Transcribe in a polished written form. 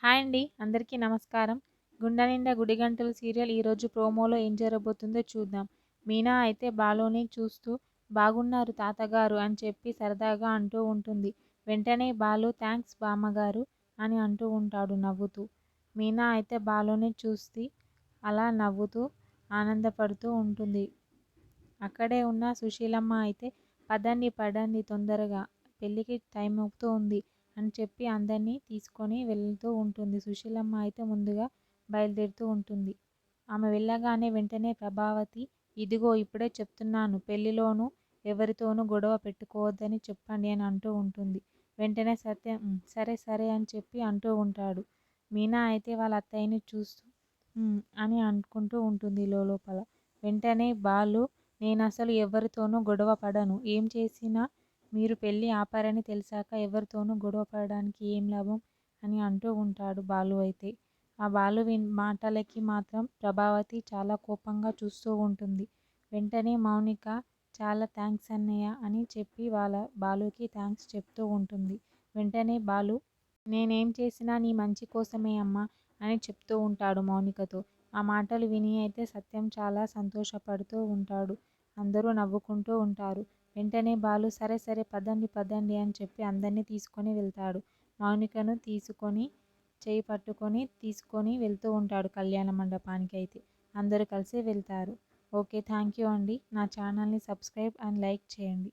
Hi అండి. అందరికీ నమస్కారం. 'గుండె నిండా గుడిగంటలు' సీరియల్ ఈరోజు ప్రోమోలో ఏం జరగబోతుందో చూద్దాం. మీనా అయితే బాలుని చూస్తూ బాగున్నారు తాతగారు అని చెప్పి సరదాగా అంటూ ఉంటుంది. వెంటనే బాలు థాంక్స్ బామ్మగారు అని అంటూ ఉంటాడు నవ్వుతూ. మీనా అయితే బాలుని చూసి అలా నవ్వుతూ ఆనందపడుతూ ఉంటుంది. అక్కడే ఉన్న సుశీలమ్మ అయితే పదండి పదండి తొందరగా పెళ్ళికి టైం అవుతూ ఉంది అని చెప్పి అందరినీ తీసుకొని వెళ్తూ ఉంటుంది. సుశీలమ్మ అయితే ముందుగా బయలుదేరుతూ ఉంటుంది. ఆమె వెళ్ళగానే వెంటనే ప్రభావతి ఇదిగో ఇప్పుడే చెప్తున్నాను పెళ్లిలోనూ ఎవరితోనూ గొడవ పెట్టుకోవద్దని చెప్పండి అని అంటూ ఉంటుంది. వెంటనే సత్యం సరే సరే అని చెప్పి అంటూ ఉంటాడు. మీనా అయితే వాళ్ళ అత్తయ్యని చూస్తూ అని అనుకుంటూ ఉంటుంది లోపల. వెంటనే బాలు నేనసలు ఎవరితోనూ గొడవ పడను. ఏం చేసినా మీరు పెళ్ళి ఆపారని తెలిసాక ఎవరితోనూ గొడవ పడడానికి ఏం లాభం అని అంటూ ఉంటాడు బాలు అయితే. ఆ బాలు మాటలకి మాత్రం ప్రభావతి చాలా కోపంగా చూస్తూ ఉంటుంది. వెంటనే మౌనిక చాలా థాంక్స్ అన్నయ్య అని చెప్పి వాళ్ళ బాలుకి థాంక్స్ చెప్తూ ఉంటుంది. వెంటనే బాలు నేనేం చేసినా నీ మంచి కోసమే అమ్మా అని చెప్తూ ఉంటాడు మౌనికతో. ఆ మాటలు విని అయితే సత్యం చాలా సంతోషపడుతూ ఉంటాడు. అందరూ నవ్వుకుంటూ ఉంటారు. వెంటనే బాలు సరే సరే పదండి పదండి అని చెప్పి అందరినీ తీసుకొని వెళ్తాడు. మౌనికను తీసుకొని చేయి పట్టుకొని తీసుకొని వెళ్తూ ఉంటాడు కళ్యాణ మండపానికి అయితే. అందరూ కలిసి వెళ్తారు. ఓకే, థ్యాంక్ యూ అండి. నా ఛానల్ని సబ్స్క్రైబ్ అండ్ లైక్ చేయండి.